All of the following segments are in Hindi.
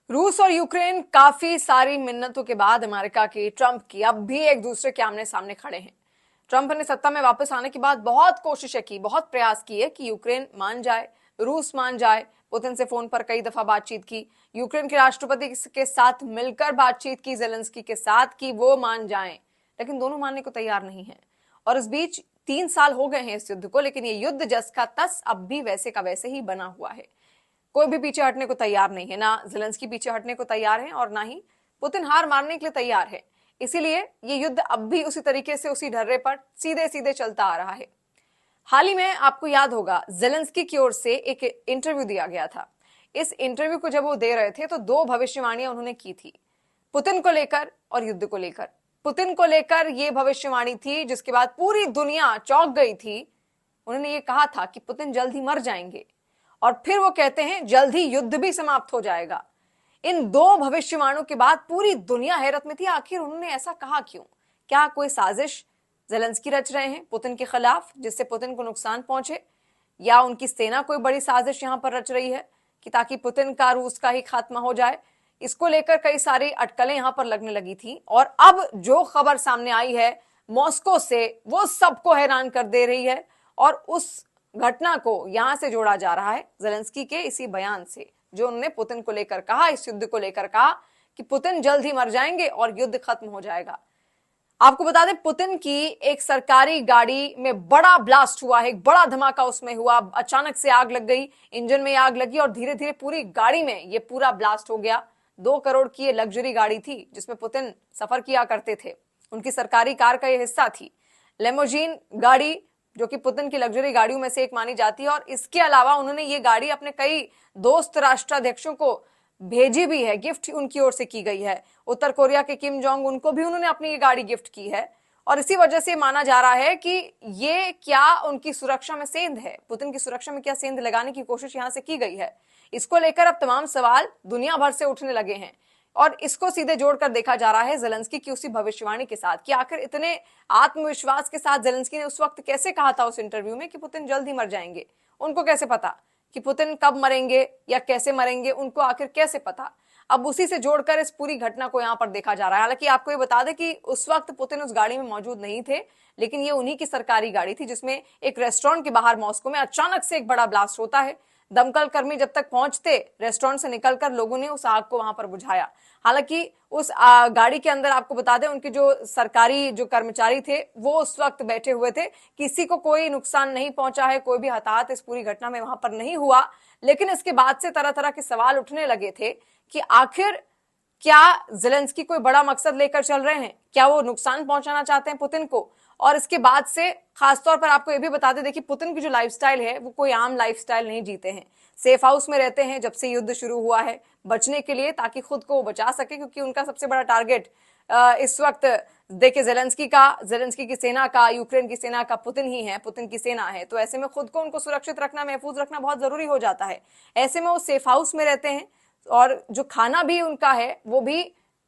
रूस और यूक्रेन काफी सारी मिन्नतों के बाद अमेरिका की, ट्रंप की, अब भी एक दूसरे के आमने सामने खड़े हैं। ट्रंप ने सत्ता में वापस आने के बाद बहुत कोशिशें की, बहुत प्रयास किए कि यूक्रेन मान जाए, रूस मान जाए। पुतिन से फोन पर कई दफा बातचीत की, यूक्रेन के राष्ट्रपति के साथ मिलकर बातचीत की, जेलेंस्की के साथ की वो मान जाएं, लेकिन दोनों मानने को तैयार नहीं है। और इस बीच 3 साल हो गए हैं इस युद्ध को, लेकिन ये युद्ध जस का तस अब भी वैसे का वैसे ही बना हुआ है। कोई भी पीछे हटने को तैयार नहीं है, ना जेलेंस्की पीछे हटने को तैयार है और ना ही पुतिन हार मानने के लिए तैयार है। इसीलिए ये युद्ध अब भी उसी तरीके से, उसी ढर्रे पर सीधे सीधे चलता आ रहा है। हाल ही में आपको याद होगा, जेलेंस्की की ओर से एक इंटरव्यू दिया गया था। इस इंटरव्यू को जब वो दे रहे थे तो दो भविष्यवाणियां उन्होंने की थी, पुतिन को लेकर और युद्ध को लेकर। पुतिन को लेकर यह भविष्यवाणी थी जिसके बाद पूरी दुनिया चौंक गई थी। उन्होंने ये कहा था कि पुतिन जल्द ही मर जाएंगे, और फिर वो कहते हैं जल्द ही युद्ध भी समाप्त हो जाएगा। इन दो भविष्यवाणियों के बाद पूरी दुनिया हैरत में थी, आखिर उन्होंने ऐसा कहा क्यों? क्या कोई साजिश जेलेंस्की रच रहे हैं पुतिन के खिलाफ जिससे पुतिन को नुकसान पहुंचे, या उनकी सेना कोई बड़ी साजिश यहां पर रच रही है कि ताकि पुतिन का, रूस का ही खात्मा हो जाए? इसको लेकर कई सारी अटकलें यहां पर लगने लगी थी, और अब जो खबर सामने आई है मॉस्को से, वो सबको हैरान कर दे रही है। और उस घटना को यहां से जोड़ा जा रहा है जेलेंस्की के इसी बयान से, जो उन्होंने पुतिन को लेकर कहा, इस युद्ध को लेकर कहा कि पुतिन जल्द ही मर जाएंगे और युद्ध खत्म हो जाएगा। आपको बता दें, पुतिन की एक सरकारी गाड़ी में बड़ा ब्लास्ट हुआ है, एक बड़ा धमाका उसमें हुआ। अचानक से आग लग गई, इंजन में आग लगी और धीरे धीरे पूरी गाड़ी में ये पूरा ब्लास्ट हो गया। 2 करोड़ की ये लग्जरी गाड़ी थी जिसमें पुतिन सफर किया करते थे, उनकी सरकारी कार का ये हिस्सा थी। लेमोजीन गाड़ी, जो कि पुतिन की लग्जरी गाड़ियों में से एक मानी जाती है, और इसके अलावा उन्होंने ये गाड़ी अपने कई दोस्त राष्ट्राध्यक्षों को भेजी भी है, गिफ्ट उनकी ओर से की गई है। उत्तर कोरिया के किम जोंग उनको भी उन्होंने अपनी ये गाड़ी गिफ्ट की है, और इसी वजह से माना जा रहा है कि ये क्या उनकी सुरक्षा में सेंध है, पुतिन की सुरक्षा में क्या सेंध लगाने की कोशिश यहां से की गई है। इसको लेकर अब तमाम सवाल दुनिया भर से उठने लगे हैं, और इसको सीधे जोड़कर देखा जा रहा है जेलेंस्की की उसी भविष्यवाणी के साथ कि आखिर इतने आत्मविश्वास के साथ जेलेंस्की ने उस वक्त कैसे कहा था उस इंटरव्यू में कि पुतिन जल्द ही मर जाएंगे। उनको कैसे पता कि पुतिन कब मरेंगे या कैसे मरेंगे, उनको आखिर कैसे पता? अब उसी से जोड़कर इस पूरी घटना को यहां पर देखा जा रहा है। हालांकि आपको ये बता दें कि उस वक्त पुतिन उस गाड़ी में मौजूद नहीं थे, लेकिन ये उन्हीं की सरकारी गाड़ी थी जिसमें एक रेस्टोरेंट के बाहर मॉस्को में अचानक से एक बड़ा ब्लास्ट होता है। दमकल कर्मी जब तक पहुंचते, रेस्टोरेंट से निकलकर लोगों ने उस आग को वहां पर बुझाया। हालांकि उस गाड़ी के अंदर आपको बता दें, उनके जो सरकारी जो कर्मचारी थे वो उस वक्त बैठे हुए थे, किसी को कोई नुकसान नहीं पहुंचा है, कोई भी हताहत इस पूरी घटना में वहां पर नहीं हुआ। लेकिन इसके बाद से तरह तरह के सवाल उठने लगे थे कि आखिर क्या जेलेंस्की कोई बड़ा मकसद लेकर चल रहे हैं, क्या वो नुकसान पहुंचाना चाहते हैं पुतिन को? और इसके बाद से खासतौर पर आपको ये भी बता दें, देखिए पुतिन की जो लाइफस्टाइल है वो कोई आम लाइफस्टाइल नहीं जीते हैं। सेफ हाउस में रहते हैं जब से युद्ध शुरू हुआ है, बचने के लिए, ताकि खुद को बचा सके, क्योंकि उनका सबसे बड़ा टारगेट इस वक्त देखिए जेलेंस्की की सेना का, यूक्रेन की सेना का पुतिन ही है, पुतिन की सेना है। तो ऐसे में खुद को, उनको सुरक्षित रखना, महफूज रखना बहुत जरूरी हो जाता है। ऐसे में वो सेफ हाउस में रहते हैं, और जो खाना भी उनका है वो भी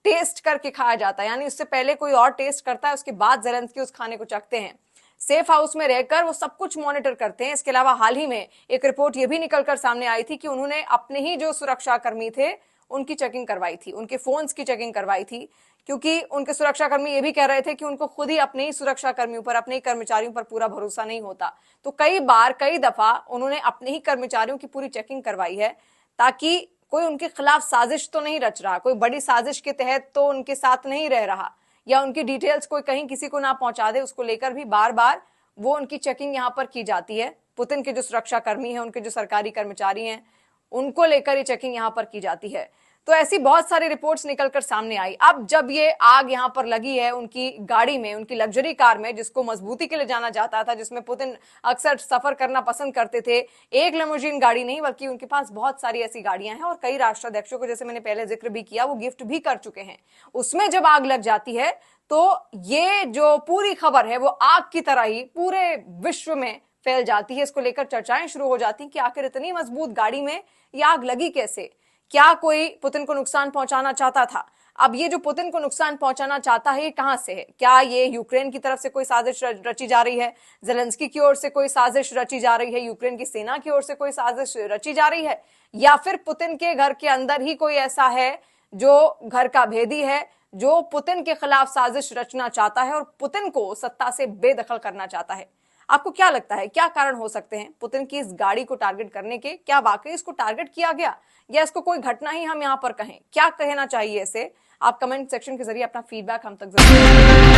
टेस्ट करके खाया जाता है, यानी उससे पहले कोई और टेस्ट करता है, उसके बाद जेलेंस्की उस खाने को चखते हैं। सेफ हाउस में रहकर वो सब कुछ मॉनिटर करते हैं। इसके अलावा हाल ही में एक रिपोर्ट ये भी निकलकर सामने आई थी कि उन्होंने अपने ही जो सुरक्षा कर्मी थे उनकी चेकिंग करवाई थी, उनके फोन्स की चेकिंग करवाई थी, क्योंकि उनके सुरक्षा कर्मी ये भी कह रहे थे कि उनको खुद ही अपने ही सुरक्षा कर्मियों पर, अपने ही कर्मचारियों पर पूरा भरोसा नहीं होता। तो कई बार, कई दफा उन्होंने अपने ही कर्मचारियों की पूरी चेकिंग करवाई है, ताकि कोई उनके खिलाफ साजिश तो नहीं रच रहा, कोई बड़ी साजिश के तहत तो उनके साथ नहीं रह रहा, या उनकी डिटेल्स कोई कहीं किसी को ना पहुंचा दे। उसको लेकर भी बार बार वो उनकी चेकिंग यहां पर की जाती है। पुतिन के जो सुरक्षा कर्मी हैं, उनके जो सरकारी कर्मचारी हैं, उनको लेकर ये चेकिंग यहां पर की जाती है। तो ऐसी बहुत सारी रिपोर्ट्स निकलकर सामने आई। अब जब ये आग यहां पर लगी है उनकी गाड़ी में, उनकी लग्जरी कार में, जिसको मजबूती के लिए जाना जाता था, जिसमें पुतिन अक्सर सफर करना पसंद करते थे, एक लेमोजीन गाड़ी नहीं बल्कि उनके पास बहुत सारी ऐसी गाड़ियां हैं, और कई राष्ट्राध्यक्षों को, जैसे मैंने पहले जिक्र भी किया, वो गिफ्ट भी कर चुके हैं। उसमें जब आग लग जाती है तो ये जो पूरी खबर है वो आग की तरह ही पूरे विश्व में फैल जाती है। इसको लेकर चर्चाएं शुरू हो जाती कि आखिर इतनी मजबूत गाड़ी में ये आग लगी कैसे, क्या कोई पुतिन को नुकसान पहुंचाना चाहता था? अब ये जो पुतिन को नुकसान पहुंचाना चाहता है ये कहां से है? क्या ये यूक्रेन की तरफ से कोई साजिश रची जा रही है, जेलेंस्की की ओर से कोई साजिश रची जा रही है, यूक्रेन की सेना की ओर से कोई साजिश रची जा रही है, या फिर पुतिन के घर के अंदर ही कोई ऐसा है जो घर का भेदी है, जो पुतिन के खिलाफ साजिश रचना चाहता है और पुतिन को सत्ता से बेदखल करना चाहता है? आपको क्या लगता है, क्या कारण हो सकते हैं पुतिन की इस गाड़ी को टारगेट करने के? क्या वाकई इसको टारगेट किया गया, या इसको कोई घटना ही हम यहां पर कहें? क्या कहना चाहिए इसे? आप कमेंट सेक्शन के जरिए अपना फीडबैक हम तक जरूर